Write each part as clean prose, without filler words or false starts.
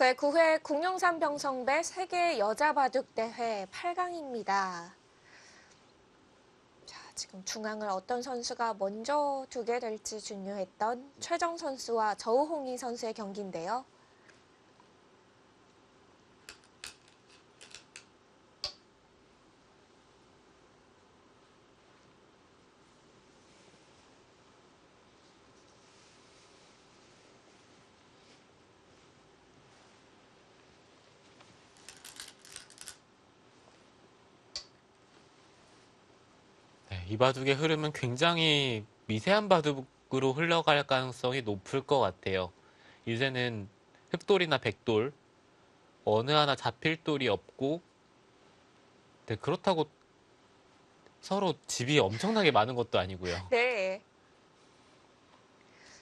제9회 국영산 병성배 세계 여자 바둑 대회 8강입니다. 자, 지금 중앙을 어떤 선수가 먼저 두게 될지 중요했던 최정 선수와 저우홍희 선수의 경기인데요. 네, 이 바둑의 흐름은 굉장히 미세한 바둑으로 흘러갈 가능성이 높을 것 같아요. 요새는 흑돌이나 백돌 어느 하나 잡힐 돌이 없고, 네, 그렇다고 서로 집이 엄청나게 많은 것도 아니고요. 네,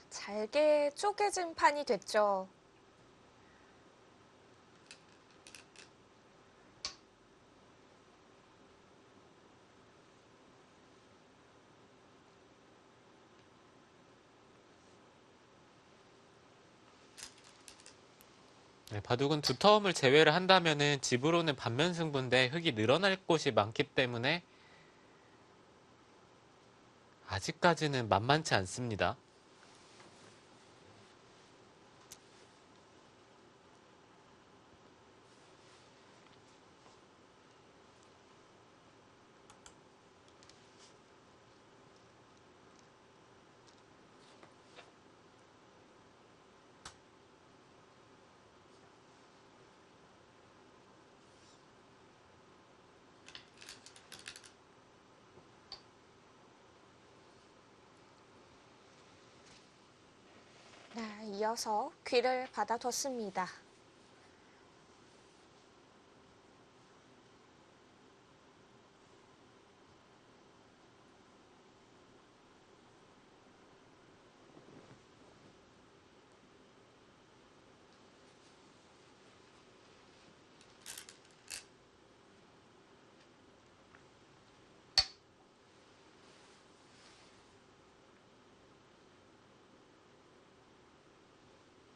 잘게 쪼개진 판이 됐죠. 네, 바둑은 두 터움을 제외를 한다면은 집으로는 반면 승부인데 흙이 늘어날 곳이 많기 때문에 아직까지는 만만치 않습니다. 네, 이어서 귀를 받아뒀습니다.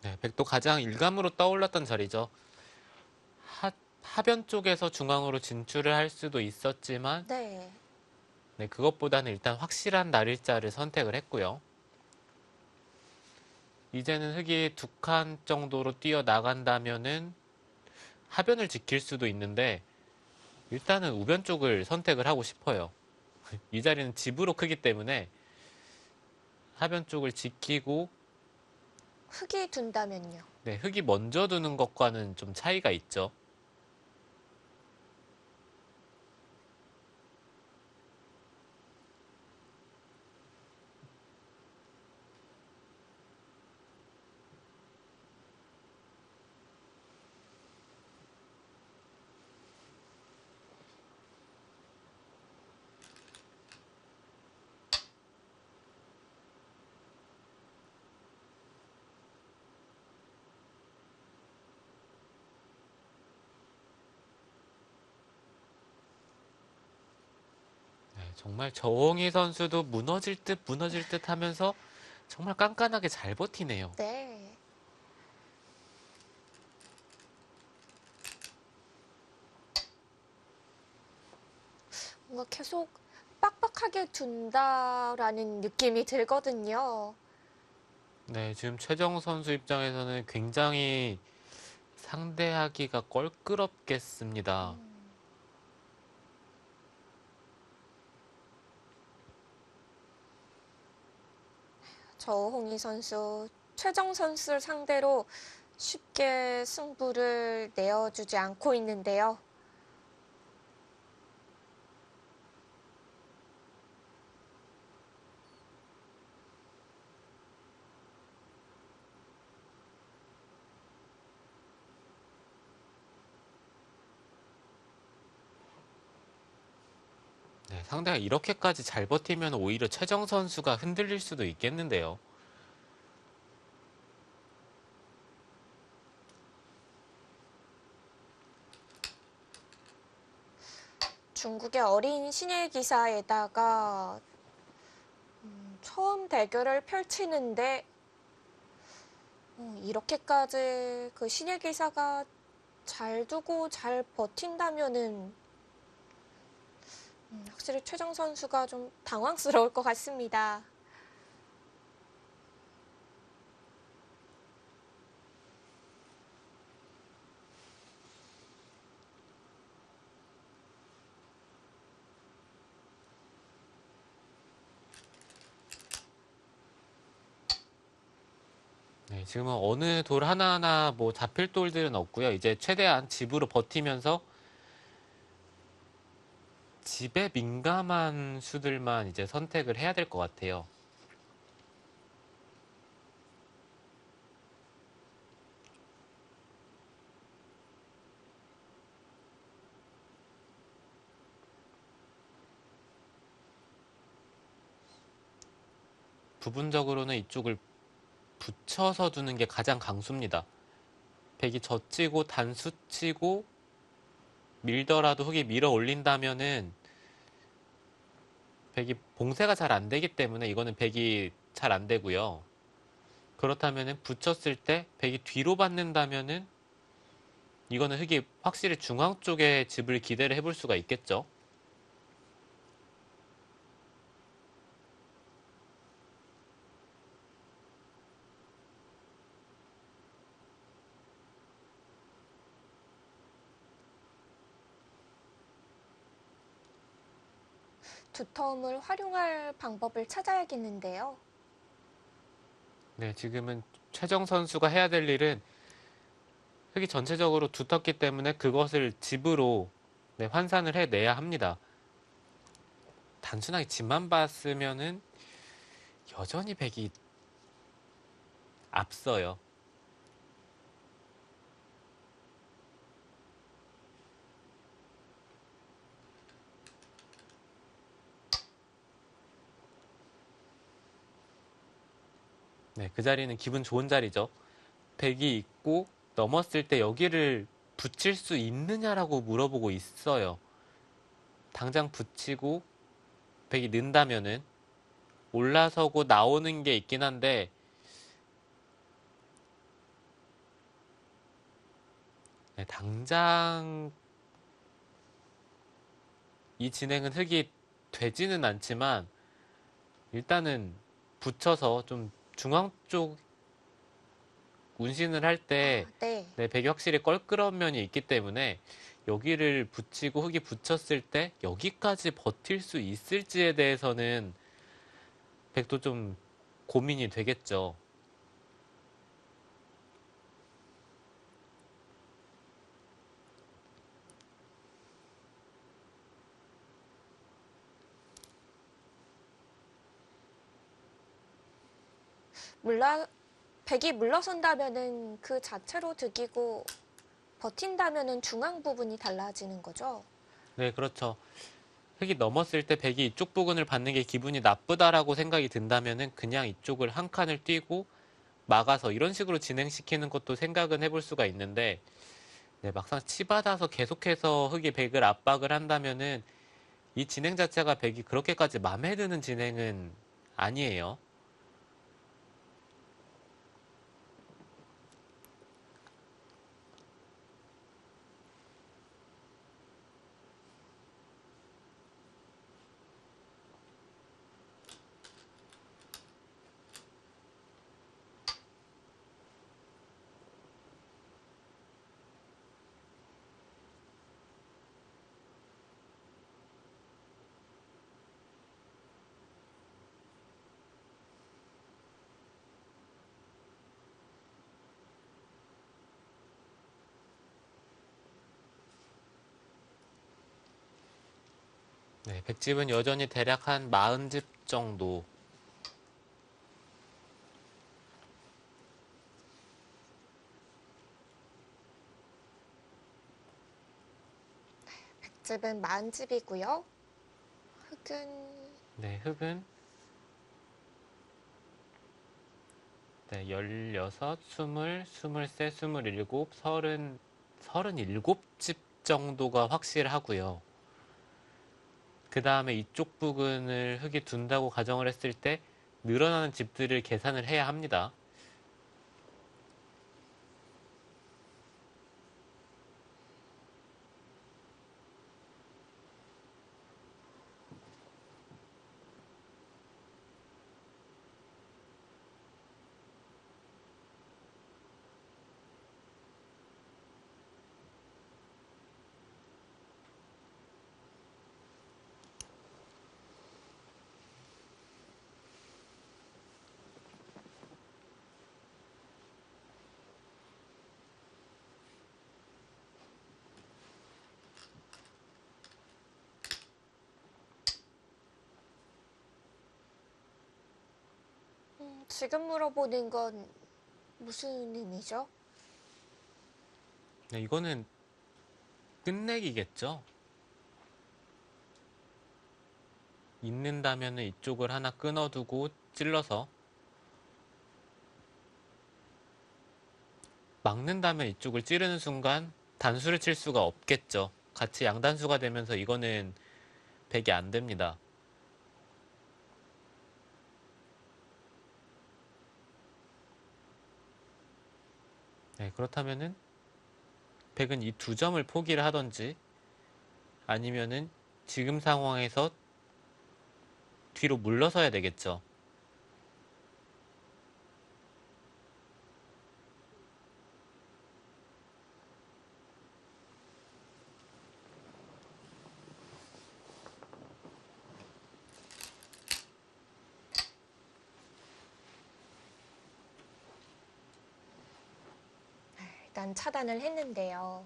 네, 백도 가장 일감으로 떠올랐던 자리죠. 하변 쪽에서 중앙으로 진출을 할 수도 있었지만, 네, 네, 그것보다는 일단 확실한 날일자를 선택을 했고요. 이제는 흙이 두 칸 정도로 뛰어나간다면은 하변을 지킬 수도 있는데, 일단은 우변 쪽을 선택을 하고 싶어요. 이 자리는 집으로 크기 때문에 하변 쪽을 지키고, 흙이 둔다면요. 네, 흙이 먼저 두는 것과는 좀 차이가 있죠. 네, 정말 저홍희 선수도 무너질 듯 하면서 정말 깐깐하게 잘 버티네요. 네. 뭔가 계속 빡빡하게 둔다라는 느낌이 들거든요. 네, 지금 최정 선수 입장에서는 굉장히 상대하기가 껄끄럽겠습니다. 저홍희 선수, 최정 선수를 상대로 쉽게 승부를 내어주지 않고 있는데요. 네, 상대가 이렇게까지 잘 버티면 오히려 최정 선수가 흔들릴 수도 있겠는데요. 중국의 어린 신예 기사에다가 처음 대결을 펼치는데 이렇게까지 그 신예 기사가 잘 두고 잘 버틴다면은 확실히 최정 선수가 좀 당황스러울 것 같습니다. 네, 지금은 어느 돌 하나하나 뭐 잡힐 돌들은 없고요. 이제 최대한 집으로 버티면서 집에 민감한 수들만 이제 선택을 해야 될 것 같아요. 부분적으로는 이쪽을 붙여서 두는 게 가장 강수입니다. 백이 젖히고 단수치고 밀더라도 흙이 밀어 올린다면은 백이 봉쇄가 잘 안 되기 때문에 이거는 백이 잘 안 되고요. 그렇다면은 붙였을 때 백이 뒤로 받는다면은 이거는 흙이 확실히 중앙 쪽에 집을 기대를 해볼 수가 있겠죠. 두텀을 활용할 방법을 찾아야겠는데요. 네, 지금은 최정 선수가 해야 될 일은 흙이 전체적으로 두텁기 때문에 그것을 집으로 네, 환산을 해내야 합니다. 단순하게 집만 봤으면은 여전히 백이 앞서요. 네, 그 자리는 기분 좋은 자리죠. 백이 있고 넘었을 때 여기를 붙일 수 있느냐라고 물어보고 있어요. 당장 붙이고 백이 는다면은 올라서고 나오는 게 있긴 한데 네, 당장 이 진행은 흙이 되지는 않지만 일단은 붙여서 좀 중앙 쪽 운신을 할 때 네. 네, 백이 확실히 껄끄러운 면이 있기 때문에 여기를 붙이고 흙이 붙였을 때 여기까지 버틸 수 있을지에 대해서는 백도 좀 고민이 되겠죠. 물러, 백이 물러선다면은 그 자체로 득이고 버틴다면은 중앙 부분이 달라지는 거죠. 네, 그렇죠. 흙이 넘었을 때 백이 이쪽 부근을 받는 게 기분이 나쁘다라고 생각이 든다면은 그냥 이쪽을 한 칸을 뛰고 막아서 이런 식으로 진행시키는 것도 생각은 해볼 수가 있는데 네, 막상 치받아서 계속해서 흙이 백을 압박을 한다면은 이 진행 자체가 백이 그렇게까지 마음에 드는 진행은 아니에요. 네, 백집은 여전히 대략 한 40집 정도. 백집은 40집이고요. 흙은 네, 흙은 네, 16, 20, 23, 27, 30, 37집 정도가 확실하고요. 그 다음에 이쪽 부근을 흙이 둔다고 가정을 했을 때 늘어나는 집들을 계산을 해야 합니다. 지금 물어보는 건 무슨 의미죠? 네, 이거는 끝내기겠죠? 있는다면은 이쪽을 하나 끊어두고 찔러서, 막는다면 이쪽을 찌르는 순간 단수를 칠 수가 없겠죠. 같이 양단수가 되면서 이거는 100이 안 됩니다. 네, 그렇다면은 100은 이 두 점을 포기를 하던지 아니면은 지금 상황에서 뒤로 물러서야 되겠죠. 일단 차단을 했는데요.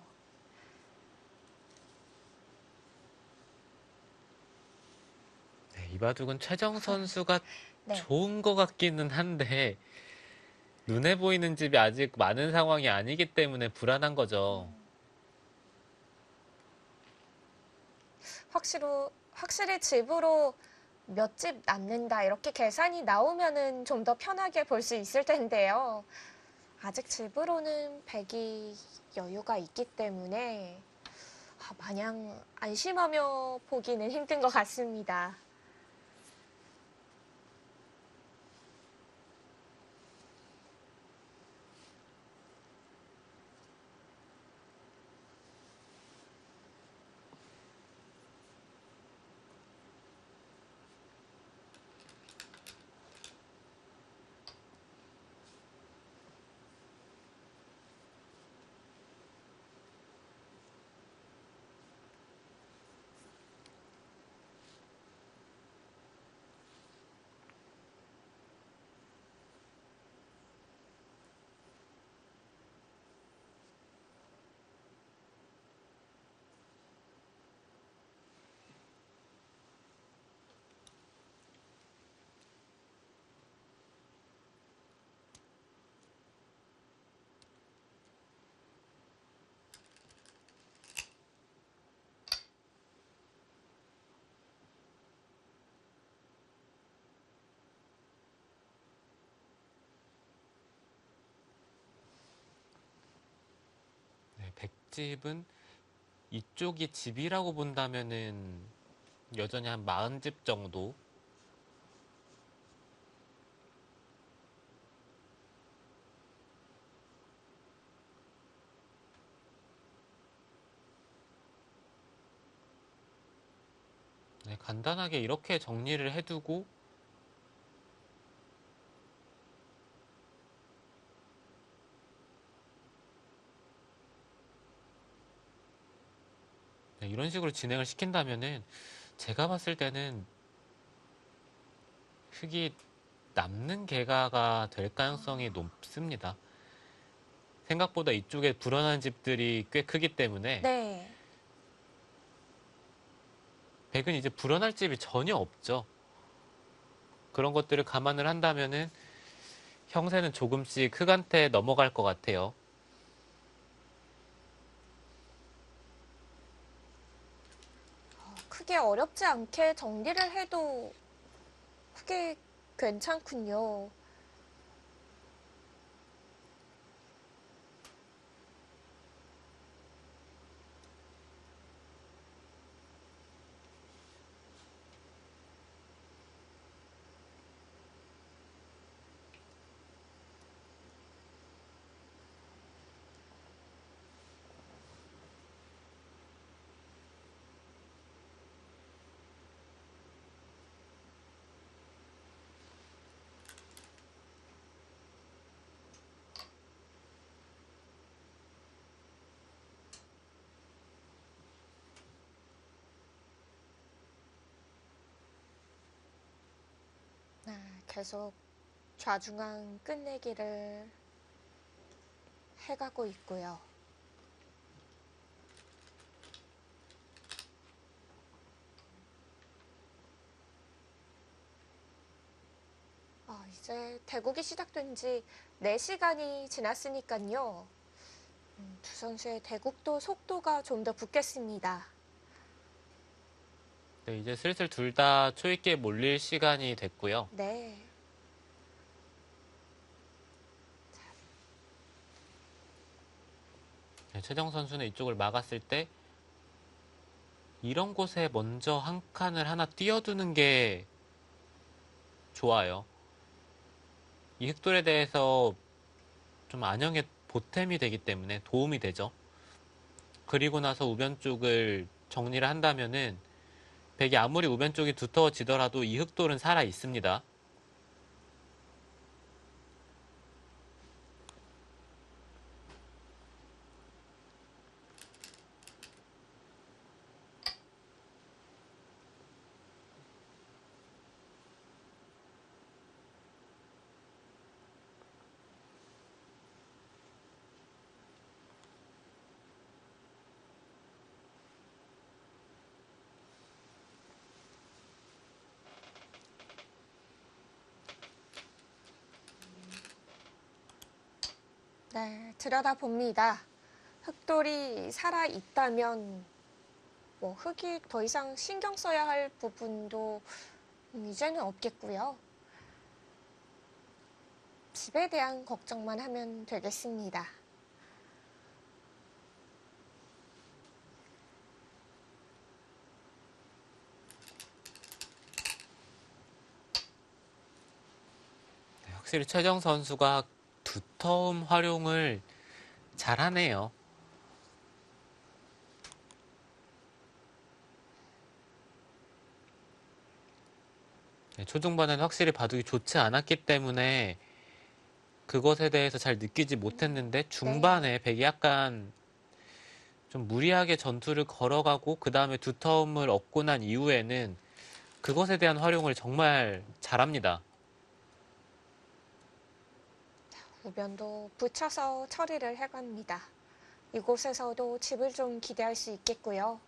네, 이 바둑은 최정 선수가 네. 좋은 것 같기는 한데 눈에 보이는 집이 아직 많은 상황이 아니기 때문에 불안한 거죠. 확실히 집으로 몇 집 남는다 이렇게 계산이 나오면은 좀 더 편하게 볼 수 있을 텐데요. 아직 집으로는 100이 여유가 있기 때문에 마냥 안심하며 보기는 힘든 것 같습니다. 네, 100집은 이쪽이 집이라고 본다면은 여전히 한 40집 정도. 네, 간단하게 이렇게 정리를 해두고 네, 이런 식으로 진행을 시킨다면은 제가 봤을 때는 흙이 남는 개가가 될 가능성이 높습니다. 생각보다 이쪽에 불어난 집들이 꽤 크기 때문에 네. 100은 이제 불어날 집이 전혀 없죠. 그런 것들을 감안을 한다면은 형세는 조금씩 흙한테 넘어갈 것 같아요. 크게 어렵지 않게 정리를 해도 크게 괜찮군요. 계속 좌중앙 끝내기를 해가고 있고요. 이제 대국이 시작된 지 4시간이 지났으니까요. 두 선수의 대국도 속도가 좀 더 붙겠습니다. 네, 이제 슬슬 둘 다 초입기에 몰릴 시간이 됐고요. 네. 네, 최정 선수는 이쪽을 막았을 때 이런 곳에 먼저 한 칸을 하나 띄워두는 게 좋아요. 이 흑돌에 대해서 좀 안형의 보탬이 되기 때문에 도움이 되죠. 그리고 나서 우변 쪽을 정리를 한다면은 백이 아무리 우변 쪽이 두터워지더라도 이 흑돌은 살아 있습니다. 네, 들여다봅니다. 흑돌이 살아있다면 흑이 더 이상 신경 써야 할 부분도 이제는 없겠고요. 집에 대한 걱정만 하면 되겠습니다. 네, 확실히 최정 선수가 두터움 활용을 잘하네요. 네, 초중반에는 확실히 바둑이 좋지 않았기 때문에 그것에 대해서 잘 느끼지 못했는데 중반에 백이 약간 좀 무리하게 전투를 걸어가고 그 다음에 두터움을 얻고 난 이후에는 그것에 대한 활용을 정말 잘합니다. 우변도 붙여서 처리를 해갑니다. 이곳에서도 집을 좀 기대할 수 있겠고요.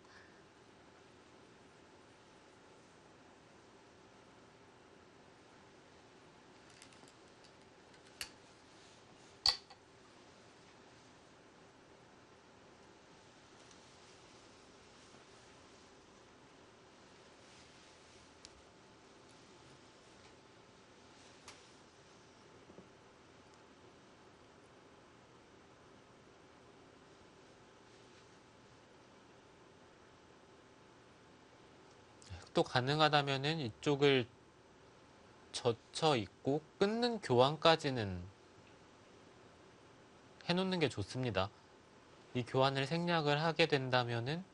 또 가능하다면은 이쪽을 젖혀 있고 끊는 교환까지는 해놓는 게 좋습니다. 이 교환을 생략을 하게 된다면은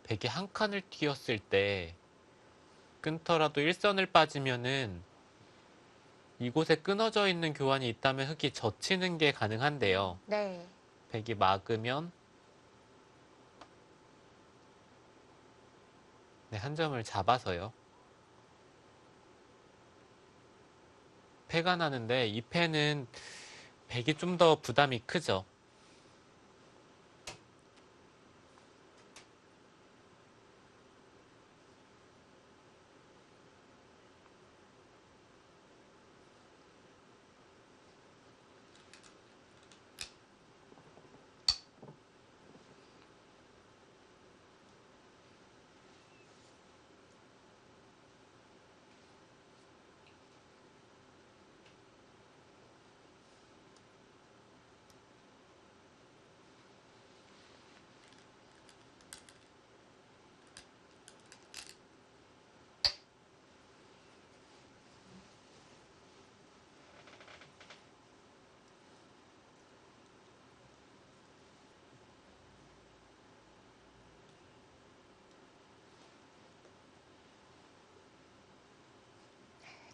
백이 한 칸을 띄었을 때 끊더라도 일선을 빠지면은 이곳에 끊어져 있는 교환이 있다면 흑이 젖히는 게 가능한데요. 네. 백이 막으면 네, 한 점을 잡아서요. 패가 나는데 이 패는 백이 좀 더 부담이 크죠.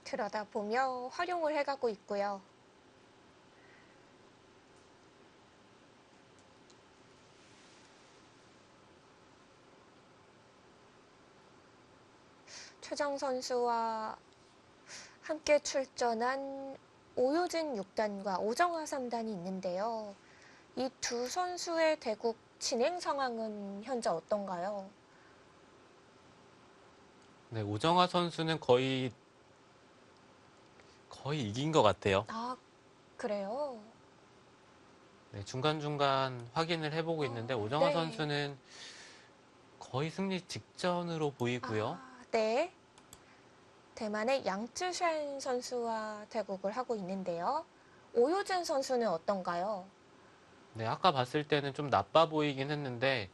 들여다보며 활용을 해가고 있고요. 최정 선수와 함께 출전한 오효진 6단과 오정화 3단이 있는데요. 이 두 선수의 대국 진행 상황은 현재 어떤가요? 네, 오정화 선수는 거의 거의 이긴 것 같아요. 아, 그래요? 네, 중간중간 확인을 해보고 있는데 오정화 네. 선수는 거의 승리 직전으로 보이고요. 네. 대만의 양쯔쉔 선수와 대국을 하고 있는데요. 오효진 선수는 어떤가요? 네, 아까 봤을 때는 좀 나빠 보이긴 했는데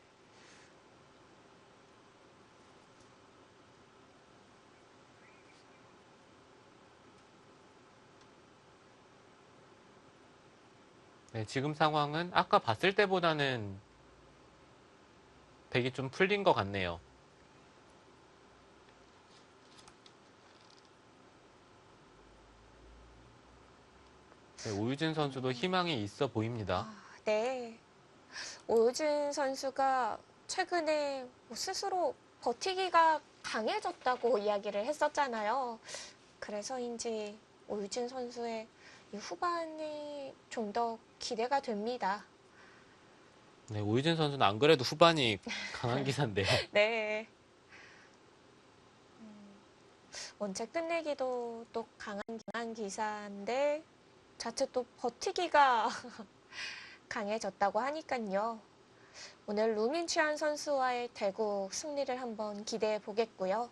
네, 지금 상황은 아까 봤을 때보다는 백이 좀 풀린 것 같네요. 네, 오유진 선수도 희망이 있어 보입니다. 네. 오효진 선수가 최근에 뭐 스스로 버티기가 강해졌다고 이야기를 했었잖아요. 그래서인지 오유진 선수의 이 후반이 좀 더 기대가 됩니다. 네, 오유진 선수는 안 그래도 후반이 강한 기사인데요. 네. 원체 끝내기도 또 강한 기사인데 자칫 또 버티기가 강해졌다고 하니까요. 오늘 루민치안 선수와의 대국 승리를 한번 기대해 보겠고요.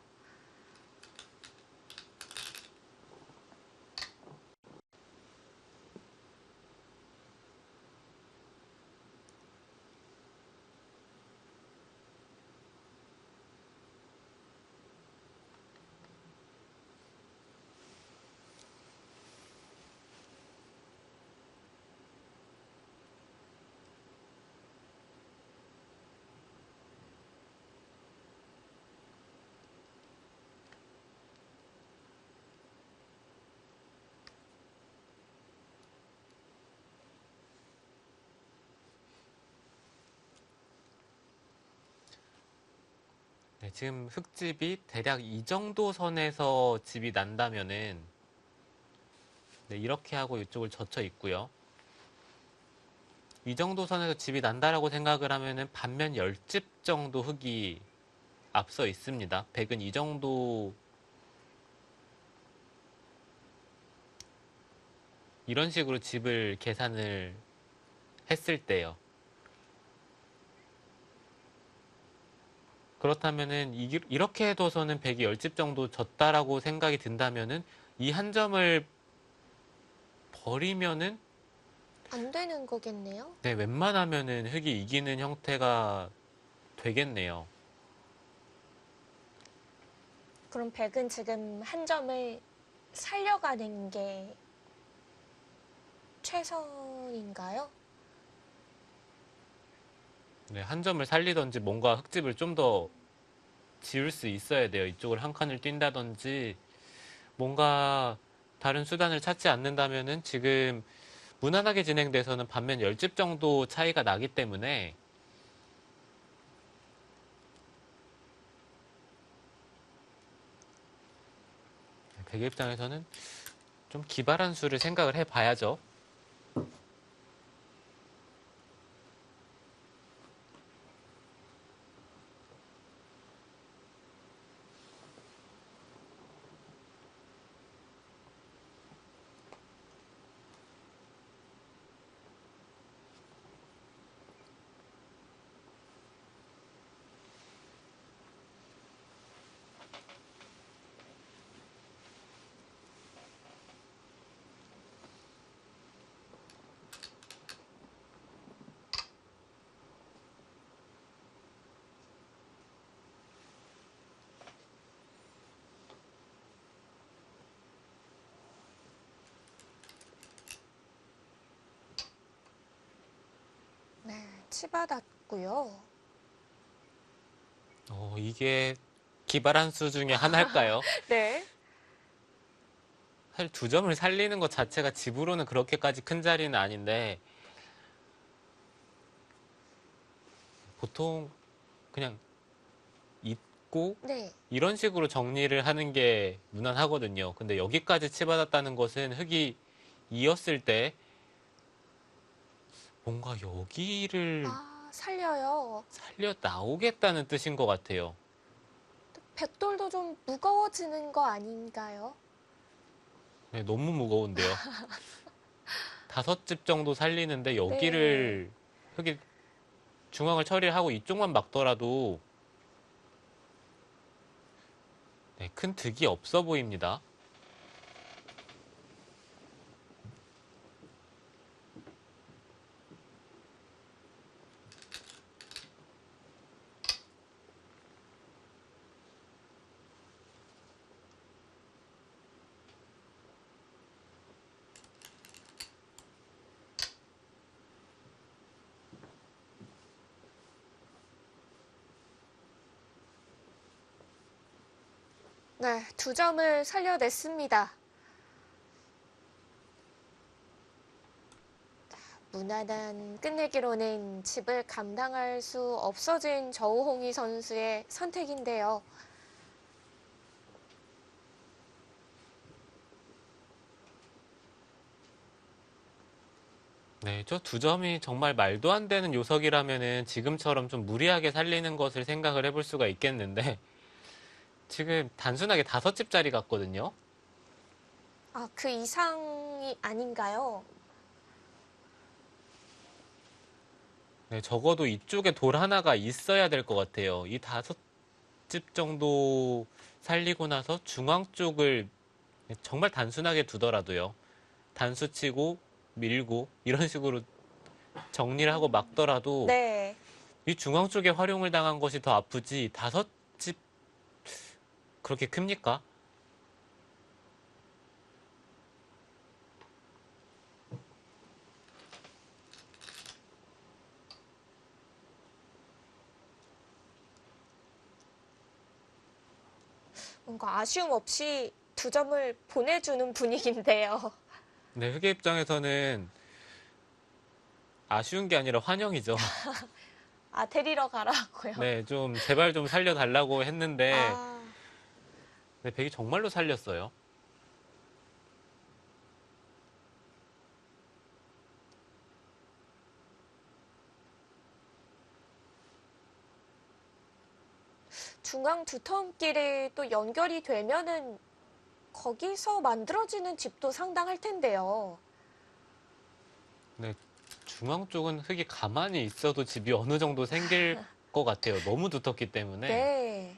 네, 지금 흙집이 대략 이 정도 선에서 집이 난다면은 네, 이렇게 하고 이쪽을 젖혀 있고요. 이 정도 선에서 집이 난다라고 생각을 하면은 반면 10집 정도 흙이 앞서 있습니다. 백은 이 정도 이런 식으로 집을 계산을 했을 때요. 그렇다면은 이렇게 해둬서는 백이 10집 정도 졌다라고 생각이 든다면은 이 한 점을 버리면은 안 되는 거겠네요. 네, 웬만하면은 흙이 이기는 형태가 되겠네요. 그럼 백은 지금 한 점을 살려가는 게 최선인가요? 네, 한 점을 살리던지 뭔가 흙집을 좀 더 지울 수 있어야 돼요. 이쪽을 한 칸을 뛴다든지 뭔가 다른 수단을 찾지 않는다면은 지금 무난하게 진행돼서는 반면 10집 정도 차이가 나기 때문에 백의 입장에서는 좀 기발한 수를 생각을 해봐야죠. 네, 치받았고요. 이게 기발한 수 중에 하나일까요? 네. 사실 두 점을 살리는 것 자체가 집으로는 그렇게까지 큰 자리는 아닌데 보통 그냥 잊고 네. 이런 식으로 정리를 하는 게 무난하거든요. 근데 여기까지 치받았다는 것은 흙이 이었을 때 뭔가 여기를 살려요. 살려 나오겠다는 뜻인 것 같아요. 백돌도 좀 무거워지는 거 아닌가요? 네, 너무 무거운데요. 5집 정도 살리는데 네. 여기를 흙이 중앙을 처리하고 이쪽만 막더라도 네, 큰 득이 없어 보입니다. 네, 2점을 살려냈습니다. 무난한 끝내기로는 집을 감당할 수 없어진 저우홍이 선수의 선택인데요. 네, 저 2점이 정말 말도 안 되는 요석이라면은 지금처럼 좀 무리하게 살리는 것을 생각을 해볼 수가 있겠는데 지금 단순하게 5집짜리 같거든요. 아, 그 이상이 아닌가요? 네, 적어도 이쪽에 돌 하나가 있어야 될 것 같아요. 이 5집 정도 살리고 나서 중앙 쪽을 정말 단순하게 두더라도요. 단수 치고 밀고 이런 식으로 정리를 하고 막더라도 네. 이 중앙 쪽에 활용을 당한 것이 더 아프지 5집 그렇게 큽니까? 뭔가 아쉬움 없이 2점을 보내주는 분위기인데요. 네, 흑의 입장에서는 아쉬운 게 아니라 환영이죠. 아, 데리러 가라고요. 네, 좀 제발 좀 살려달라고 했는데 아, 네, 백이 정말로 살렸어요. 중앙 2텀끼리 또 연결이 되면은 거기서 만들어지는 집도 상당할 텐데요. 네, 중앙 쪽은 흙이 가만히 있어도 집이 어느 정도 생길 것 같아요. 너무 두텁기 때문에. 네.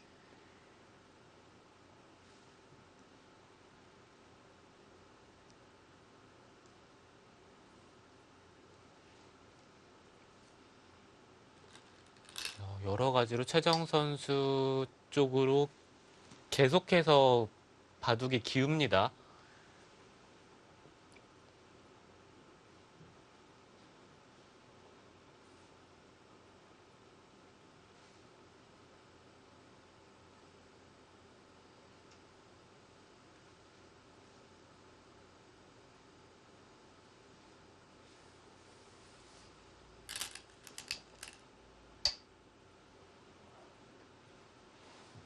여러 가지로 최정 선수 쪽으로 계속해서 바둑이 기웁니다.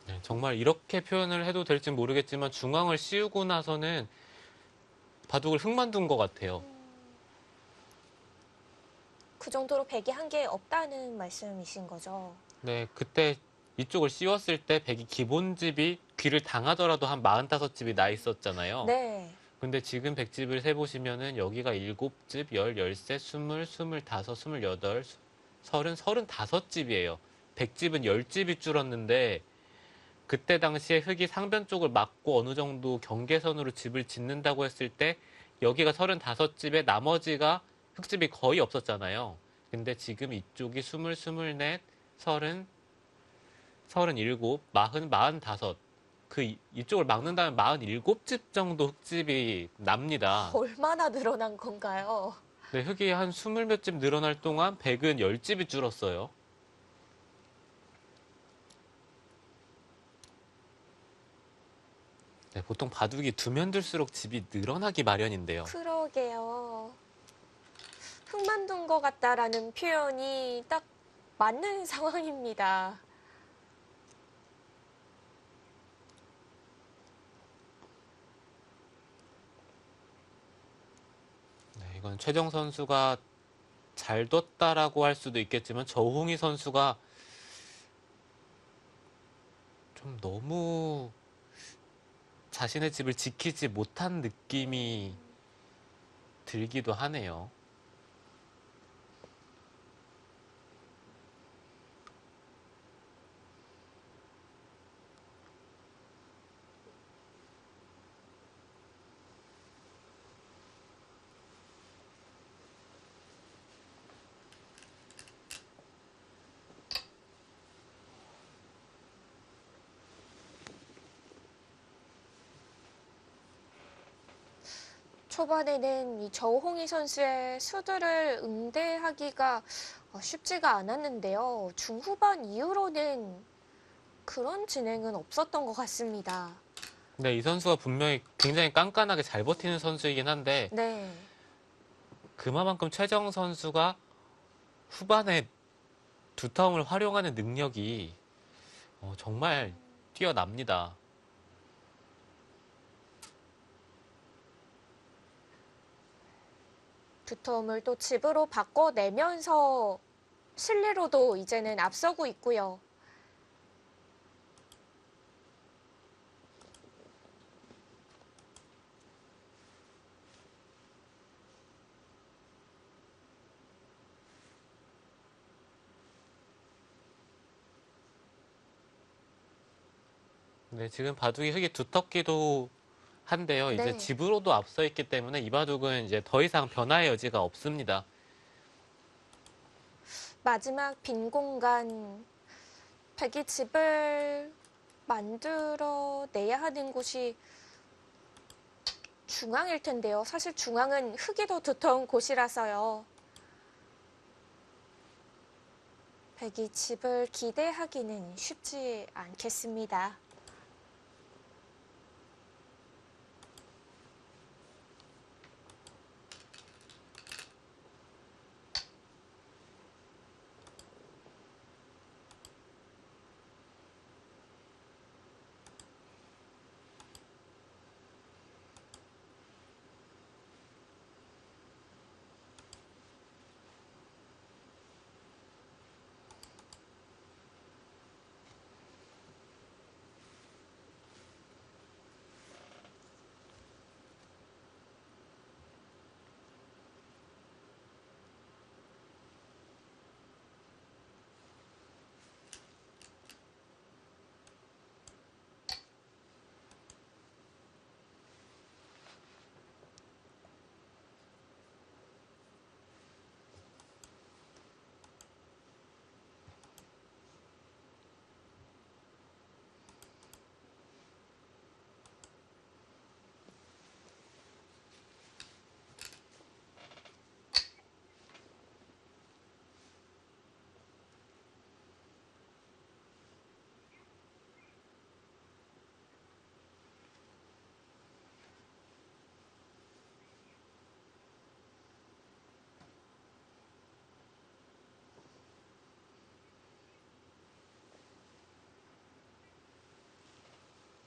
네, 정말 이렇게 표현을 해도 될지 모르겠지만 중앙을 씌우고 나서는 바둑을 흙만둔 것 같아요. 그 정도로 백이 한 개 없다는 말씀이신 거죠. 네, 그때 이쪽을 씌웠을 때 백이 기본집이 귀를 당하더라도 한 45집이 나 있었잖아요. 네. 근데 지금 백집을 세보시면은 여기가 7집, 10, 13, 20, 25, 28, 30, 35집이에요. 백집은 10집이 줄었는데 그때 당시에 흙이 상변 쪽을 막고 어느 정도 경계선으로 집을 짓는다고 했을 때 여기가 35집에 나머지가 흙집이 거의 없었잖아요. 근데 지금 이쪽이 20, 24, 30, 37, 40, 45. 이쪽을 막는다면 47집 정도 흙집이 납니다. 얼마나 늘어난 건가요? 네, 흙이 한 20 몇 집 늘어날 동안 백은 10집이 줄었어요. 네, 보통 바둑이 두면 둘수록 집이 늘어나기 마련인데요. 그러게요. 흙 만든 것 같다라는 표현이 딱 맞는 상황입니다. 네, 이건 최정 선수가 잘 뒀다라고 할 수도 있겠지만 저홍희 선수가 좀 너무 자신의 집을 지키지 못한 느낌이 들기도 하네요. 초반에는 이 저우홍이 선수의 수두를 응대하기가 쉽지가 않았는데요. 중후반 이후로는 그런 진행은 없었던 것 같습니다. 네, 이 선수가 분명히 굉장히 깐깐하게 잘 버티는 선수이긴 한데 네. 그만큼 최정 선수가 후반에 두터움을 활용하는 능력이 정말 뛰어납니다. 두터움을 또 집으로 바꿔내면서 실리로도 이제는 앞서고 있고요. 네, 지금 바둑이 흙이 두텁기도 한데요. 이제 네. 집으로도 앞서 있기 때문에 이 바둑은 이제 더 이상 변화의 여지가 없습니다. 마지막 빈 공간, 백이 집을 만들어내야 하는 곳이 중앙일 텐데요. 사실 중앙은 흙이 더 두터운 곳이라서요. 백이 집을 기대하기는 쉽지 않겠습니다.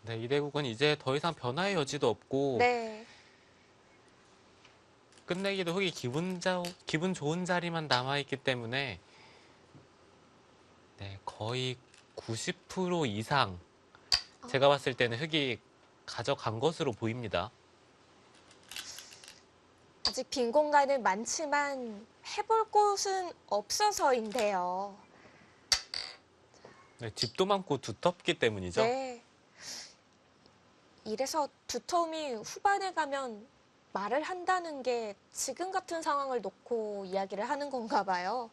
네, 이 대국은 이제 더 이상 변화의 여지도 없고 네. 끝내기도 흙이 기분 좋은 자리만 남아있기 때문에 네, 거의 90% 이상 제가 봤을 때는 흙이 가져간 것으로 보입니다. 아직 빈 공간은 많지만 해볼 곳은 없어서인데요. 네, 집도 많고 두텁기 때문이죠. 네. 이래서 두터움이 후반에 가면 말을 한다는 게 지금 같은 상황을 놓고 이야기를 하는 건가 봐요.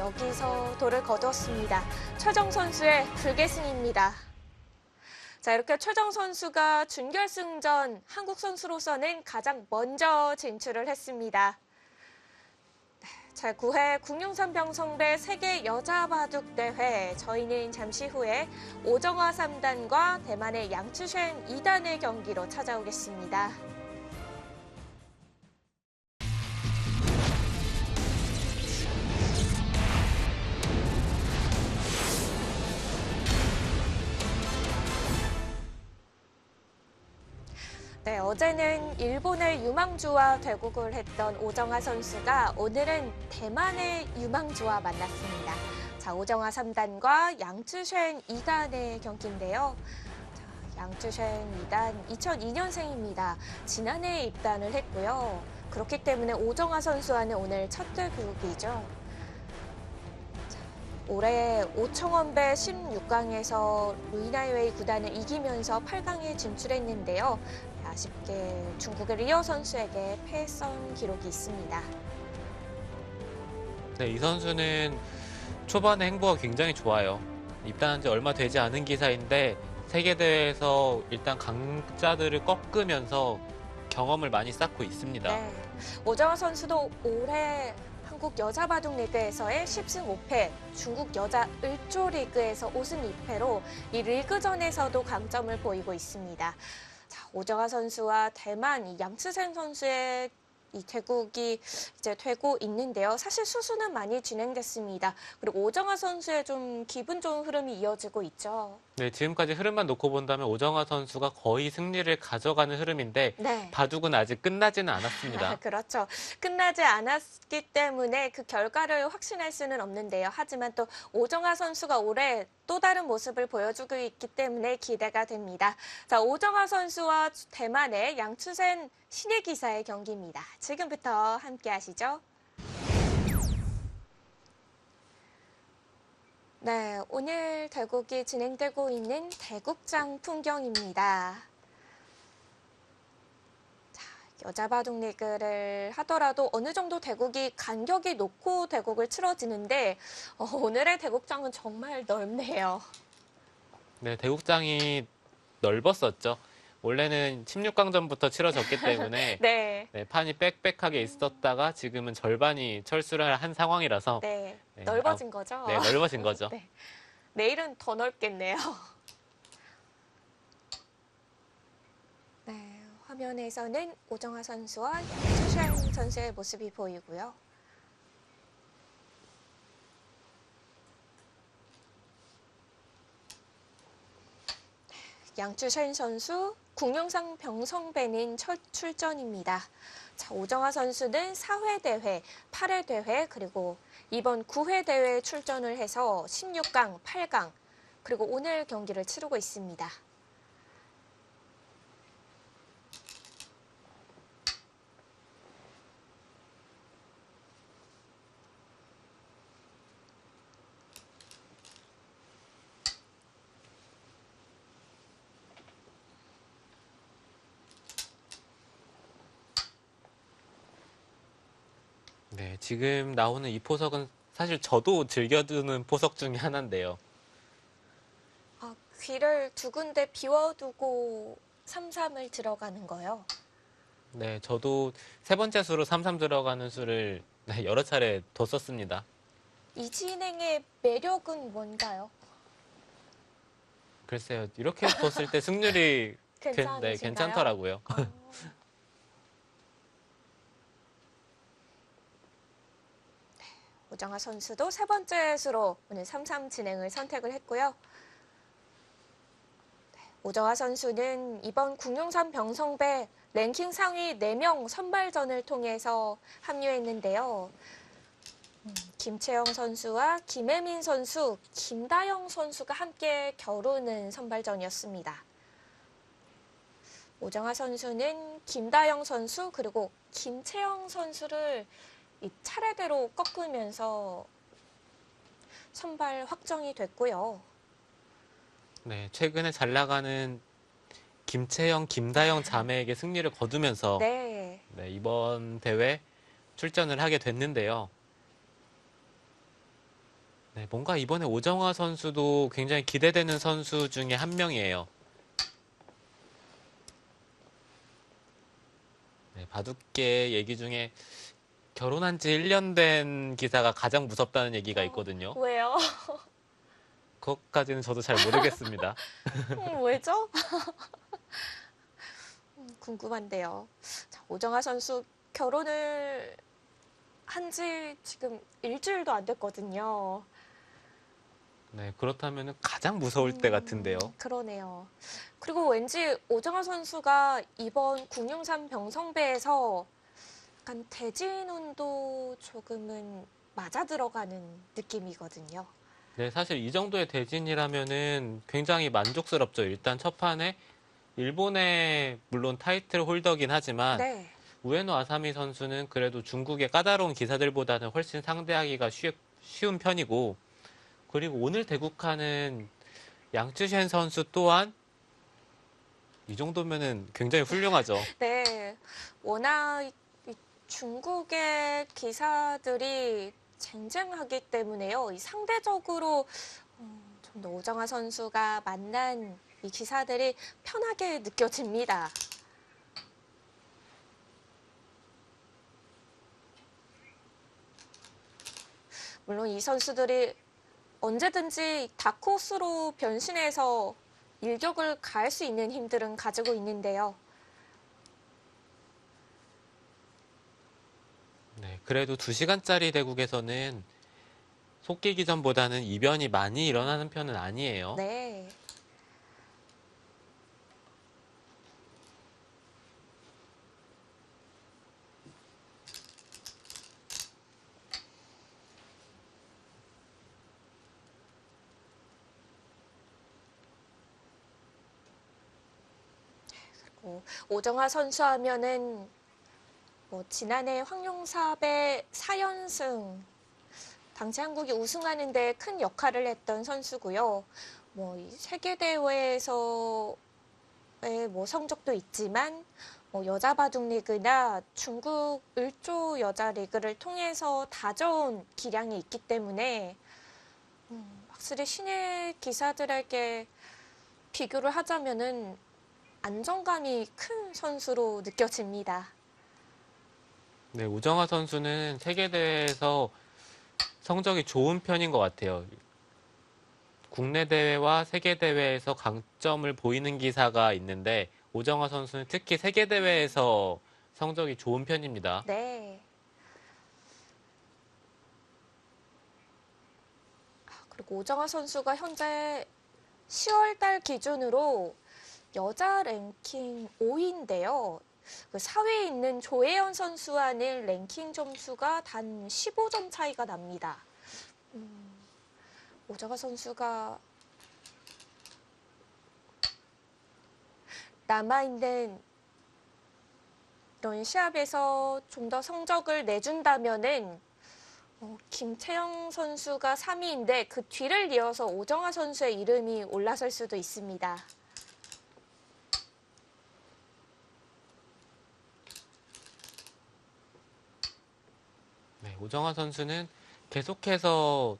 여기서 돌을 거두었습니다. 최정 선수의 불계승입니다. 자, 이렇게 최정 선수가 준결승전 한국 선수로서는 가장 먼저 진출을 했습니다. 제9회 국룡산병성배 세계 여자 바둑 대회, 저희는 잠시 후에 오정화 3단과 대만의 양추쉔 2단의 경기로 찾아오겠습니다. 네, 어제는 일본의 유망주와 대국을 했던 오정아 선수가 오늘은 대만의 유망주와 만났습니다. 자, 오정아 3단과 양쯔쉔 2단의 경기인데요. 자, 양쯔쉔 2단 2002년생입니다. 지난해에 입단을 했고요. 그렇기 때문에 오정아 선수와는 오늘 첫 대국이죠. 올해 오청원배 16강에서 루이나이웨이 구단을 이기면서 8강에 진출했는데요. 아쉽게 중국의 리어 선수에게 패선 기록이 있습니다. 네, 이 선수는 초반에 행보가 굉장히 좋아요. 입단한 지 얼마 되지 않은 기사인데 세계대회에서 일단 강자들을 꺾으면서 경험을 많이 쌓고 있습니다. 네, 오정아 선수도 올해 한국 여자 바둑 리그에서의 10승 5패, 중국 여자 을조 리그에서 5승 2패로 이 리그전에서도 강점을 보이고 있습니다. 자, 오정아 선수와 대만 이 양쯔쉔 선수의 이 대국이 이제 되고 있는데요. 사실 수수는 많이 진행됐습니다. 그리고 오정아 선수의 좀 기분 좋은 흐름이 이어지고 있죠. 네, 지금까지 흐름만 놓고 본다면 오정아 선수가 거의 승리를 가져가는 흐름인데 네. 바둑은 아직 끝나지는 않았습니다. 그렇죠. 끝나지 않았기 때문에 그 결과를 확신할 수는 없는데요. 하지만 또 오정아 선수가 올해 또 다른 모습을 보여주고 있기 때문에 기대가 됩니다. 자, 오정아 선수와 대만의 양쯔쉔 신예 기사의 경기입니다. 지금부터 함께 하시죠. 네, 오늘 대국이 진행되고 있는 대국장 풍경입니다. 여자 바둑 리그를 하더라도 어느 정도 대국이 간격이 놓고 대국을 치러지는데 오늘의 대국장은 정말 넓네요. 네, 대국장이 넓었었죠. 원래는 16강전부터 치러졌기 때문에 네. 네, 판이 빽빽하게 있었다가 지금은 절반이 철수를 한 상황이라서 네, 네, 넓어진 거죠? 네, 넓어진 거죠. 네. 내일은 더 넓겠네요. 네, 화면에서는 오정아 선수와 양쯔쉔 선수의 모습이 보이고요. 양쯔쉔 선수 국영상 병성배는 첫 출전입니다. 자, 오정아 선수는 4회 대회, 8회 대회, 그리고 이번 9회 대회에 출전을 해서 16강, 8강, 그리고 오늘 경기를 치르고 있습니다. 네, 지금 나오는 이 포석은 사실 저도 즐겨두는 포석 중에 하나인데요. 아, 귀를 두 군데 비워두고 3-3을 들어가는 거요. 네, 저도 세 번째 수로 3-3 들어가는 수를 네, 여러 차례 뒀었습니다. 이 진행의 매력은 뭔가요? 글쎄요, 이렇게 뒀을 때 승률이 네, 괜찮으신가요? 괜찮더라고요. 오정아 선수도 세 번째 수로 오늘 3-3 진행을 선택을 했고요. 오정아 선수는 이번 국룡산 병성배 랭킹 상위 4명 선발전을 통해서 합류했는데요. 김채영 선수와 김혜민 선수, 김다영 선수가 함께 겨루는 선발전이었습니다. 오정아 선수는 김다영 선수 그리고 김채영 선수를 이 차례대로 꺾으면서 선발 확정이 됐고요. 네, 최근에 잘 나가는 김채영, 김다영 자매에게 승리를 거두면서 네. 네, 이번 대회 출전을 하게 됐는데요. 네, 뭔가 이번에 오정아 선수도 굉장히 기대되는 선수 중에 한 명이에요. 네, 바둑계 얘기 중에 결혼한 지 1년 된 기사가 가장 무섭다는 얘기가 있거든요. 왜요? 그것까지는 저도 잘 모르겠습니다. 왜죠? 궁금한데요. 자, 오정아 선수 결혼을 한 지 지금 일주일도 안 됐거든요. 네, 그렇다면 가장 무서울 때 같은데요. 그러네요. 그리고 왠지 오정아 선수가 이번 663 병성배에서 약간 대진운도 조금은 맞아 들어가는 느낌이거든요. 네, 사실 이 정도의 대진이라면은 굉장히 만족스럽죠. 일단 첫 판에 일본의 물론 타이틀 홀더긴 하지만 네. 우에노 아사미 선수는 그래도 중국의 까다로운 기사들보다는 훨씬 상대하기가 쉬운 편이고 그리고 오늘 대국하는 양쯔셴 선수 또한 이 정도면은 굉장히 훌륭하죠. 네. 워낙 이 중국의 기사들이 쟁쟁하기 때문에요. 이 상대적으로 좀 더 오정아 선수가 만난 이 기사들이 편하게 느껴집니다. 물론 이 선수들이 언제든지 다크호스로 변신해서 일격을 가할 수 있는 힘들은 가지고 있는데요. 네, 그래도 2시간짜리 대국에서는 속기기 전보다는 이변이 많이 일어나는 편은 아니에요. 네. 오정아 선수 하면은 지난해 황룡삽의 4연승, 당시 한국이 우승하는데 큰 역할을 했던 선수고요. 이 세계대회에서의 성적도 있지만 여자 바둑 리그나 중국 을조 여자 리그를 통해서 다져온 기량이 있기 때문에 확실히 신예 기사들에게 비교를 하자면은 안정감이 큰 선수로 느껴집니다. 네, 우정화 선수는 세계대회에서 성적이 좋은 편인 것 같아요. 국내 대회와 세계 대회에서 강점을 보이는 기사가 있는데 오정화 선수는 특히 세계 대회에서 성적이 좋은 편입니다. 네. 그리고 오정아 선수가 현재 10월 달 기준으로 여자 랭킹 5위인데요. 그 4위에 있는 조혜연 선수와는 랭킹 점수가 단 15점 차이가 납니다. 오정아 선수가 남아있는 이런 시합에서 좀 더 성적을 내준다면은 김채영 선수가 3위인데 그 뒤를 이어서 오정아 선수의 이름이 올라설 수도 있습니다. 네, 오정화 선수는 계속해서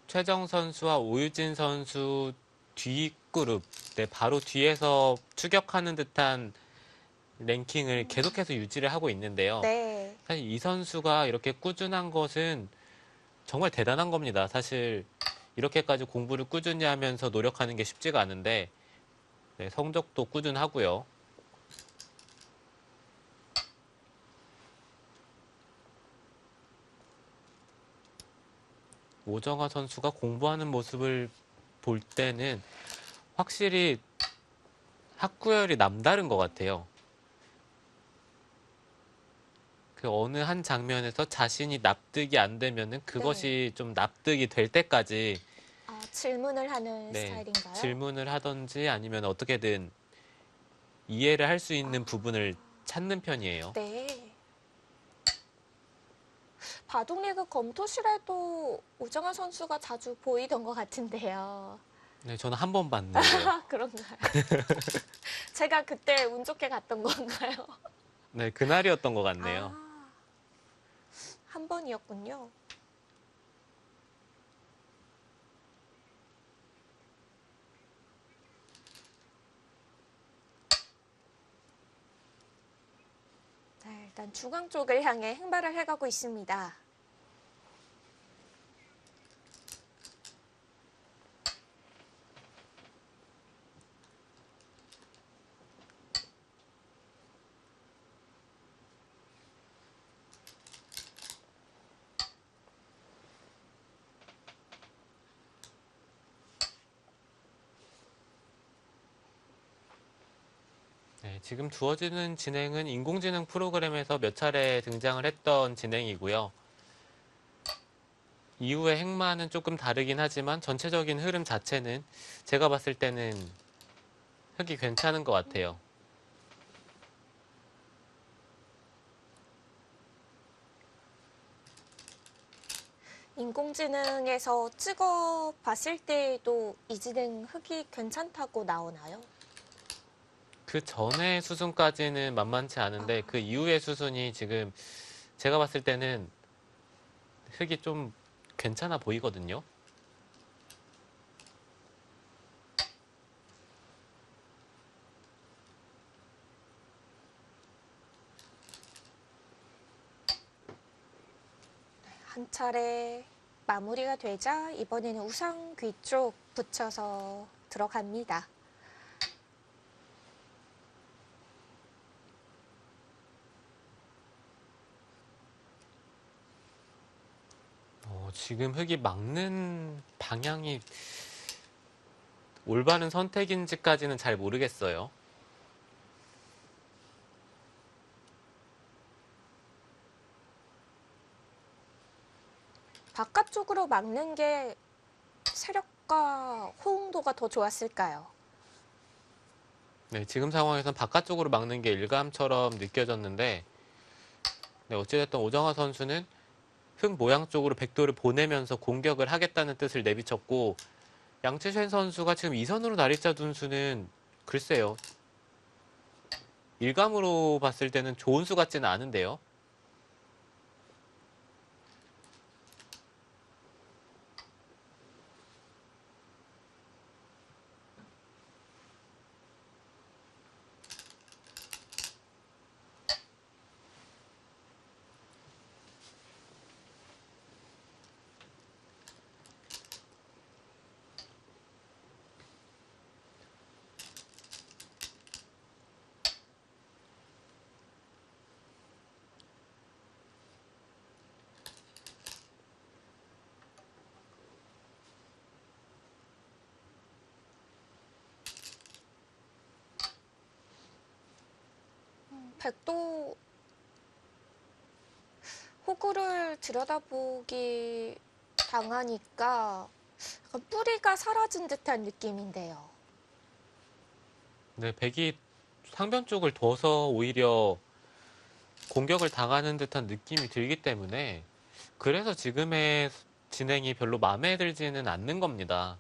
최정 선수와 오유진 선수 뒷그룹, 네, 바로 뒤에서 추격하는 듯한 랭킹을 계속해서 유지를 하고 있는데요. 네. 사실 이 선수가 이렇게 꾸준한 것은 정말 대단한 겁니다. 사실 이렇게까지 공부를 꾸준히 하면서 노력하는 게 쉽지가 않은데 네, 성적도 꾸준하고요. 오정화 선수가 공부하는 모습을 볼 때는 확실히 학구열이 남다른 것 같아요. 그 어느 한 장면에서 자신이 납득이 안 되면은 네. 그것이 좀 납득이 될 때까지 질문을 하는 네, 스타일인가요? 질문을 하든지 아니면 어떻게든 이해를 할 수 있는 아, 부분을 찾는 편이에요. 네. 바둑리그 검토실에도 오정아 선수가 자주 보이던 것 같은데요. 네, 저는 한 번 봤는데요. 그런가요? 제가 그때 운 좋게 갔던 건가요? 네, 그날이었던 것 같네요. 아, 한 번이었군요. 네, 일단 중앙 쪽을 향해 행발을 해가고 있습니다. 지금 주어지는 진행은 인공지능 프로그램에서 몇 차례 등장을 했던 진행이고요. 이후의 행마는 조금 다르긴 하지만 전체적인 흐름 자체는 제가 봤을 때는 흙이 괜찮은 것 같아요. 인공지능에서 찍어 봤을 때에도 이 진행 흙이 괜찮다고 나오나요? 그 전의 수순까지는 만만치 않은데 그 이후의 수순이 지금 제가 봤을 때는 흙이 좀 괜찮아 보이거든요. 한 차례 마무리가 되자 이번에는 우상 귀 쪽 붙여서 들어갑니다. 지금 흙이 막는 방향이 올바른 선택인지까지는 잘 모르겠어요. 바깥쪽으로 막는 게 세력과 호응도가 더 좋았을까요? 네, 지금 상황에선 바깥쪽으로 막는 게 일감처럼 느껴졌는데, 네, 어찌됐든 오정화 선수는 흙 모양 쪽으로 백도를 보내면서 공격을 하겠다는 뜻을 내비쳤고, 양치쉔 선수가 지금 2선으로 날짜 둔 수는 글쎄요. 일감으로 봤을 때는 좋은 수 같지는 않은데요. 백도 호구를 들여다보기 당하니까 약간 뿌리가 사라진 듯한 느낌인데요. 네, 백이 상변 쪽을 둬서 오히려 공격을 당하는 듯한 느낌이 들기 때문에 그래서 지금의 진행이 별로 마음에 들지는 않는 겁니다.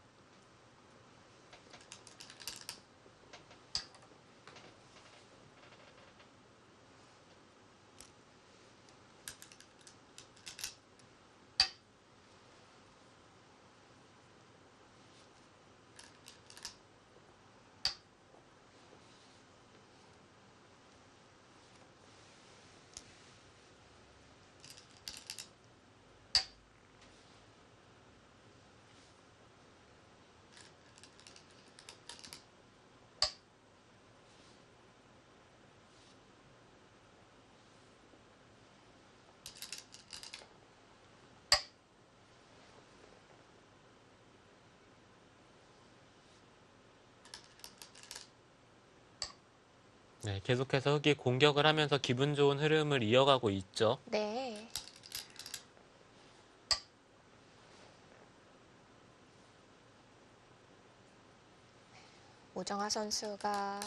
네, 계속해서 흑이 공격을 하면서 기분 좋은 흐름을 이어가고 있죠. 네. 오정아 선수가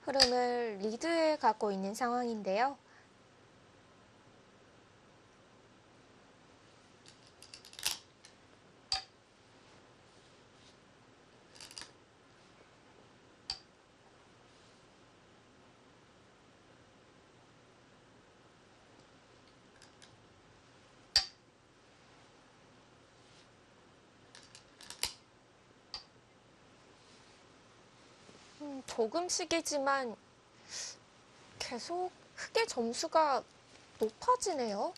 흐름을 리드해 가고 있는 상황인데요. 조금씩이지만 계속 흑의 점수가 높아지네요.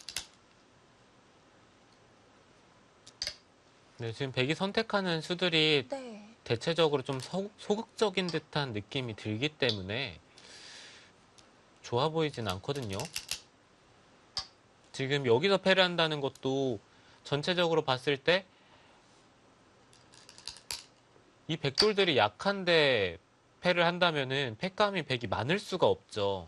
네, 지금 백이 선택하는 수들이 네. 대체적으로 좀 소극적인 듯한 느낌이 들기 때문에 좋아 보이진 않거든요. 지금 여기서 패배한다는 것도 전체적으로 봤을 때 이 백돌들이 약한데 패를 한다면은 패감이 100이 많을 수가 없죠.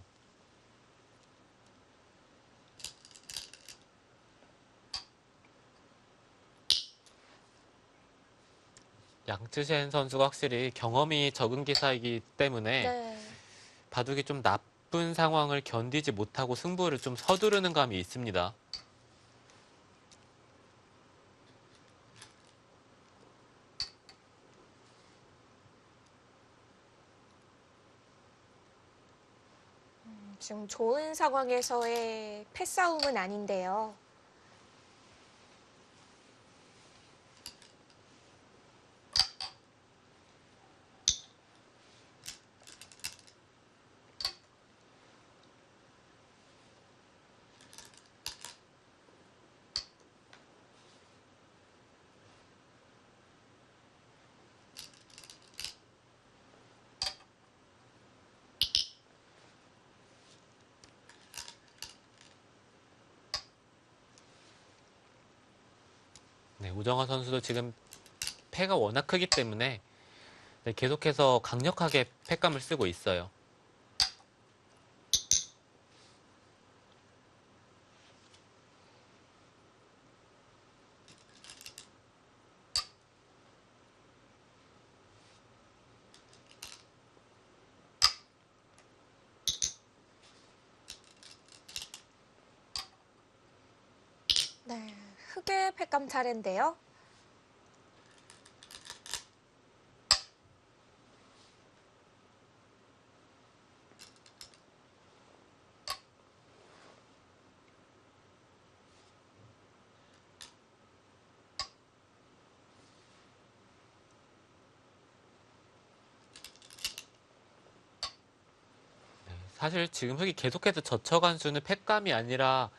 양쯔셴 선수가 확실히 경험이 적은 기사이기 때문에 네. 바둑이 좀 나쁜 상황을 견디지 못하고 승부를 좀 서두르는 감이 있습니다. 지금 좋은 상황에서의 패싸움은 아닌데요. 네, 우정화 선수도 지금 패가 워낙 크기 때문에 네, 계속해서 강력하게 패감을 쓰고 있어요. 네, 흑의 패감 차례인데요. 사실 지금 흑이 계속해서 젖혀간 수는 패감이 아니라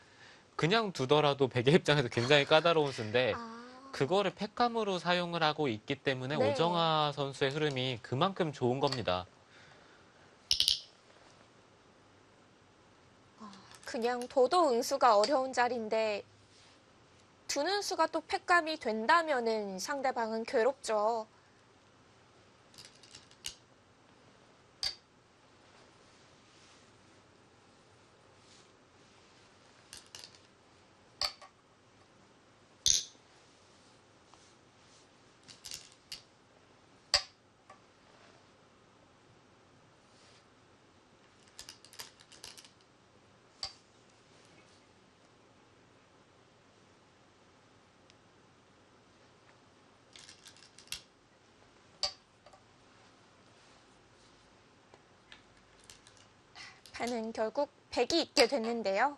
그냥 두더라도 백의 입장에서 굉장히 까다로운 수인데 아, 그거를 패감으로 사용을 하고 있기 때문에 네. 오정화 선수의 흐름이 그만큼 좋은 겁니다. 그냥 도도 응수가 어려운 자리인데 두는 수가 또 패감이 된다면은 상대방은 괴롭죠. 패는 결국 백이 있게 됐는데요.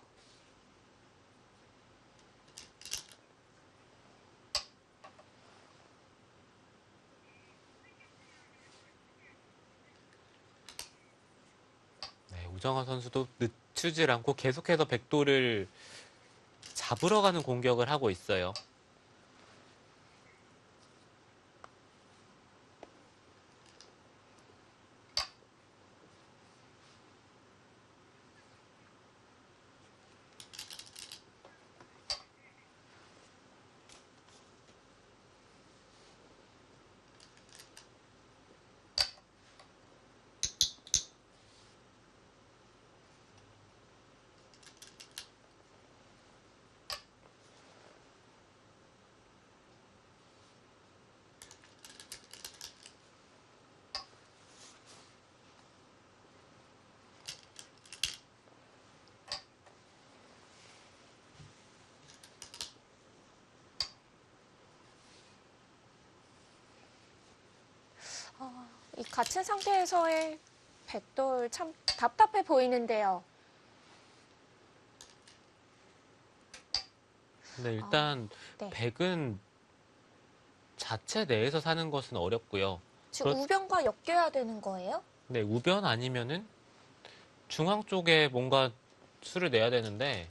네, 우정화 선수도 늦추질 않고 계속해서 백도를 잡으러 가는 공격을 하고 있어요. 이 같은 상태에서의 백돌 참 답답해 보이는데요. 근데 아, 일단 네. 백은 자체 내에서 사는 것은 어렵고요. 지금 우변과 엮여야 되는 거예요? 근데 우변 아니면은 중앙 쪽에 뭔가 수를 내야 되는데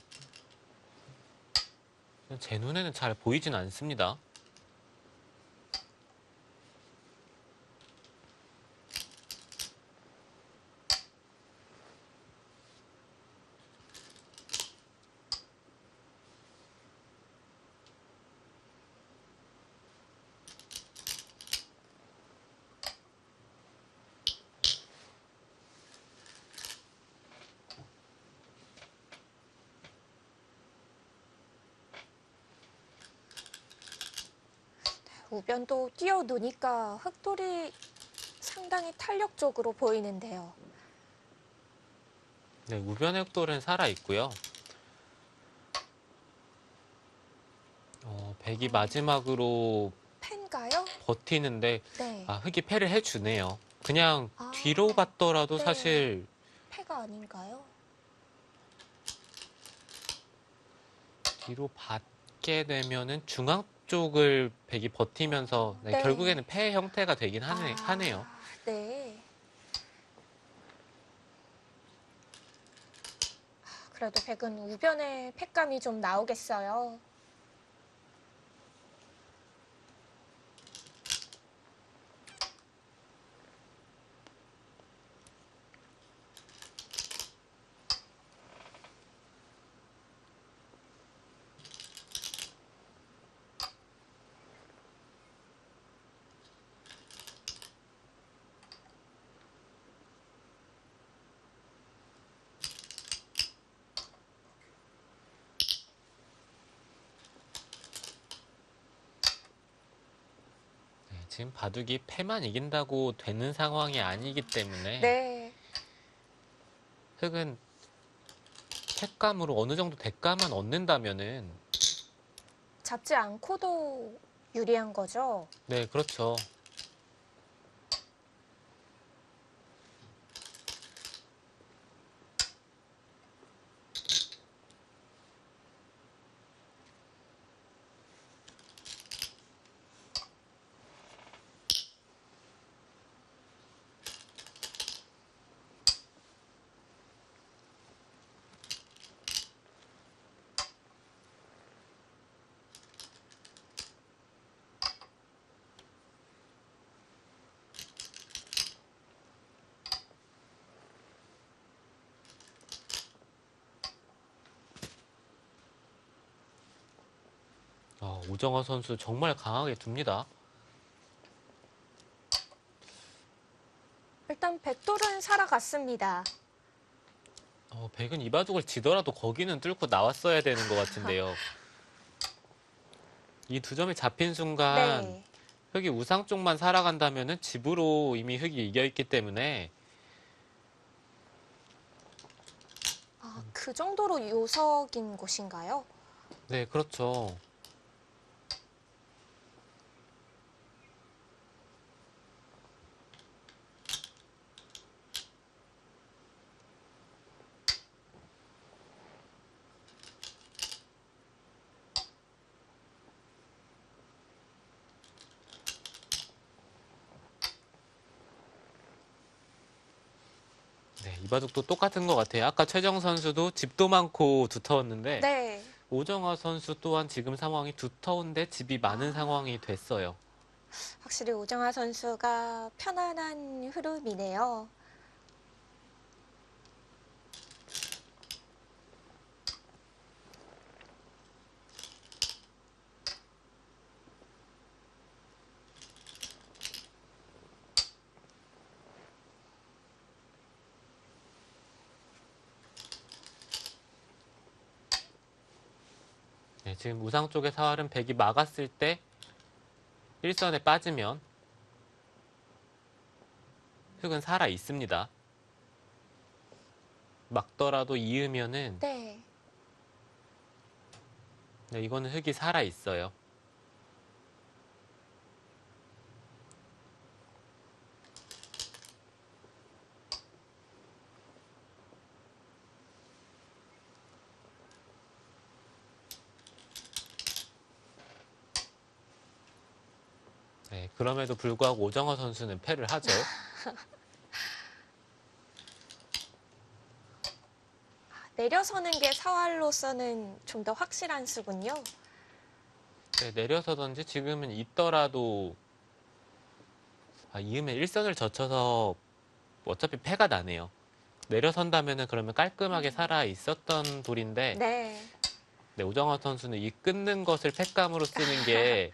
제 눈에는 잘 보이진 않습니다. 우변도 뛰어노니까 흑돌이 상당히 탄력적으로 보이는데요. 네, 우변의 흑돌은 살아있고요. 백이 마지막으로 펜가요? 버티는데, 네. 흑이 패를 해주네요. 그냥 아, 뒤로 봤더라도 네. 사실 패가 아닌가요? 뒤로 받게 되면은 중앙 쪽을 백이 버티면서 네, 네. 결국에는 패의 형태가 되긴 하네요. 네. 그래도 백은 우변에 팩감이 좀 나오겠어요. 네, 지금 바둑이 패만 이긴다고 되는 상황이 아니기 때문에 네. 흑은 패감으로 어느 정도 대가만 얻는다면은 잡지 않고도 유리한 거죠. 네, 그렇죠. 오정화 선수 정말 강하게 둡니다. 일단 백돌은 살아갔습니다. 백은 이 바둑을 지더라도 거기는 뚫고 나왔어야 되는 것 같은데요. 이 두 점이 잡힌 순간 네. 흑이 우상 쪽만 살아간다면은 집으로 이미 흑이 이겨있기 때문에 그 정도로 요석인 곳인가요? 네, 그렇죠. 네, 이 바둑도 똑같은 것 같아요. 아까 최정 선수도 집도 많고 두터웠는데 네. 오정화 선수 또한 지금 상황이 두터운데 집이 많은 상황이 됐어요. 확실히 오정아 선수가 편안한 흐름이네요. 네, 지금 우상 쪽의 사활은 백이 막았을 때 일선에 빠지면 흑은 살아 있습니다. 막더라도 이으면은 네. 네, 이거는 흑이 살아 있어요. 네, 그럼에도 불구하고 오정화 선수는 패를 하죠. 내려서는 게 사활로서는 좀 더 확실한 수군요. 네, 내려서든지 지금은 있더라도 이으면 일선을 젖혀서 어차피 패가 나네요. 내려선다면은 그러면 깔끔하게 살아 있었던 돌인데 네. 네, 오정화 선수는 이 끊는 것을 패감으로 쓰는 게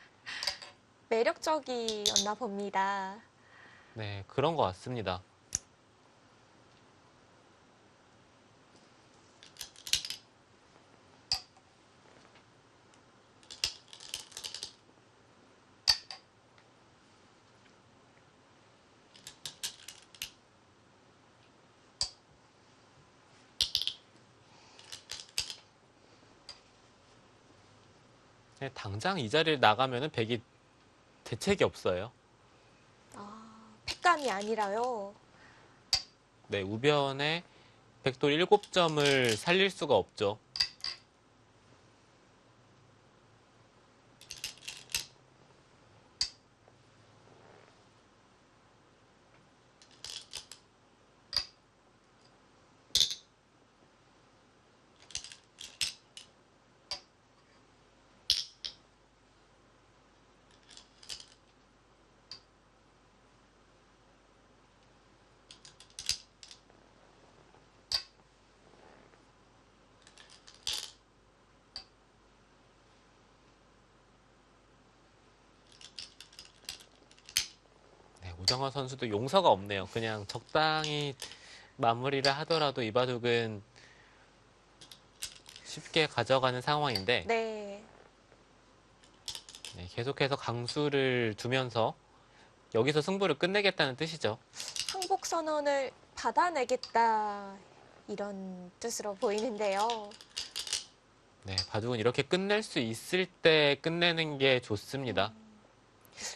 매력적이었나 봅니다. 네, 그런 것 같습니다. 네, 당장 이 자리를 나가면은 백이 대책이 없어요. 팩감이 아니라요. 네, 우변에 백돌 7점을 살릴 수가 없죠. 네, 오정환 선수도 용서가 없네요. 그냥 적당히 마무리를 하더라도 이바둑은 쉽게 가져가는 상황인데 네. 네, 계속해서 강수를 두면서 여기서 승부를 끝내겠다는 뜻이죠. 항복 선언을 받아내겠다 이런 뜻으로 보이는데요. 네, 바둑은 이렇게 끝낼 수 있을 때 끝내는 게 좋습니다.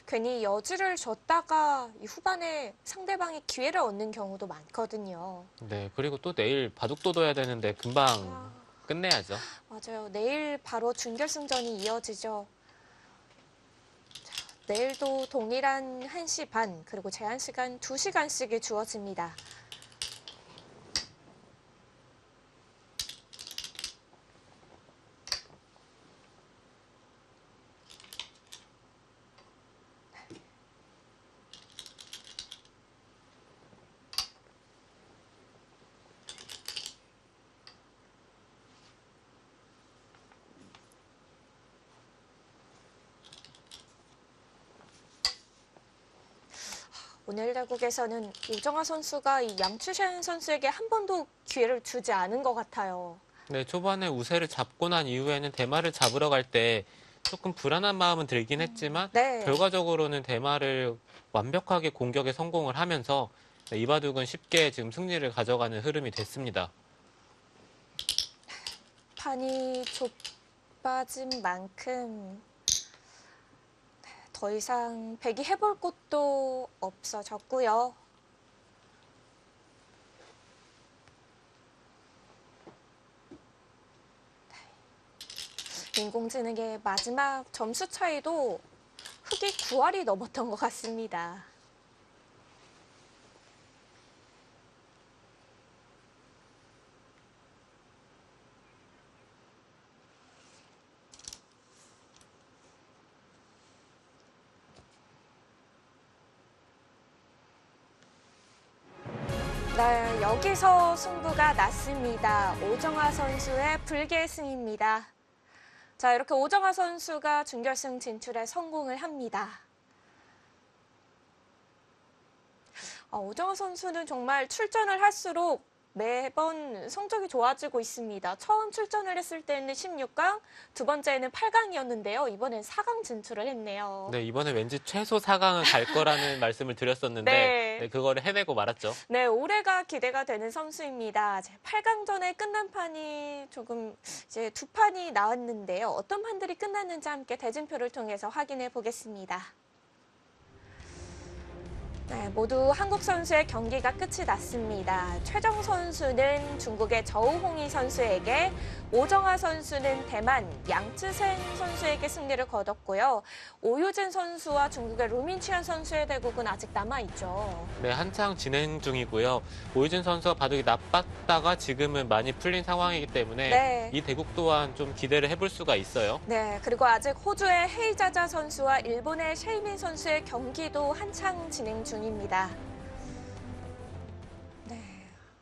괜히 여지를 줬다가 이 후반에 상대방이 기회를 얻는 경우도 많거든요. 네, 그리고 또 내일 바둑도 둬야 되는데 금방 아, 끝내야죠. 맞아요. 내일 바로 준결승전이 이어지죠. 자, 내일도 동일한 1시 반 그리고 제한 시간 2시간씩이 주어집니다. 오늘 대국에서는 오정아 선수가 이 양추셴 선수에게 한 번도 기회를 주지 않은 것 같아요. 네, 초반에 우세를 잡고 난 이후에는 대마를 잡으러 갈 때 조금 불안한 마음은 들긴 했지만 네. 결과적으로는 대마를 완벽하게 공격에 성공을 하면서 네, 이바둑은 쉽게 지금 승리를 가져가는 흐름이 됐습니다. 판이 좁아진 만큼 더 이상 백이 해볼 곳도 없어졌고요. 인공지능의 마지막 점수 차이도 흑이 9할이 넘었던 것 같습니다. 네, 여기서 승부가 났습니다. 오정아 선수의 불계승입니다. 자, 이렇게 오정아 선수가 준결승 진출에 성공을 합니다. 오정아 선수는 정말 출전을 할수록 매번 성적이 좋아지고 있습니다. 처음 출전을 했을 때는 16강, 두 번째는 8강이었는데요. 이번엔 4강 진출을 했네요. 네, 이번에 왠지 최소 4강은 갈 거라는 말씀을 드렸었는데 네. 네, 그거를 해내고 말았죠. 네, 올해가 기대가 되는 선수입니다. 8강전에 끝난 판이 조금 이제 두 판이 나왔는데요. 어떤 판들이 끝났는지 함께 대진표를 통해서 확인해 보겠습니다. 네, 모두 한국 선수의 경기가 끝이 났습니다. 최정 선수는 중국의 저우홍이 선수에게, 오정아 선수는 대만 양쯔센 선수에게 승리를 거뒀고요. 오유진 선수와 중국의 루민치안 선수의 대국은 아직 남아있죠. 네, 한창 진행 중이고요. 오유진 선수가 바둑이 나빴다가 지금은 많이 풀린 상황이기 때문에 네. 이 대국 또한 좀 기대를 해볼 수가 있어요. 네, 그리고 아직 호주의 헤이자자 선수와 일본의 셰이민 선수의 경기도 한창 진행 중입니다. 네,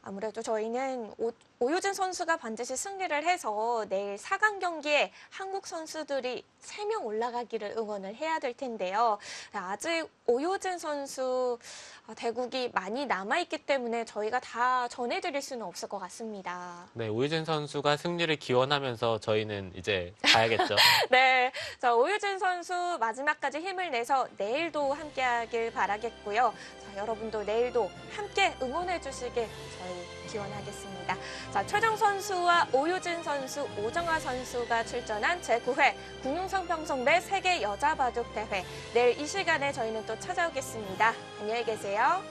아무래도 저희는 오유진 선수가 반드시 승리를 해서 내일 4강 경기에 한국 선수들이 3명 올라가기를 응원을 해야 될 텐데요. 아직 오유진 선수 대국이 많이 남아있기 때문에 저희가 다 전해드릴 수는 없을 것 같습니다. 네, 오유진 선수가 승리를 기원하면서 저희는 이제 가야겠죠. 네, 자, 오유진 선수 마지막까지 힘을 내서 내일도 함께하길 바라겠고요. 자, 여러분도 내일도 함께 응원해 주시길 저희 기원하겠습니다. 자, 최정 선수와 오유진 선수, 오정아 선수가 출전한 제9회 국룡성평성배 세계 여자 바둑 대회. 내일 이 시간에 저희는 또 찾아오겠습니다. 안녕히 계세요.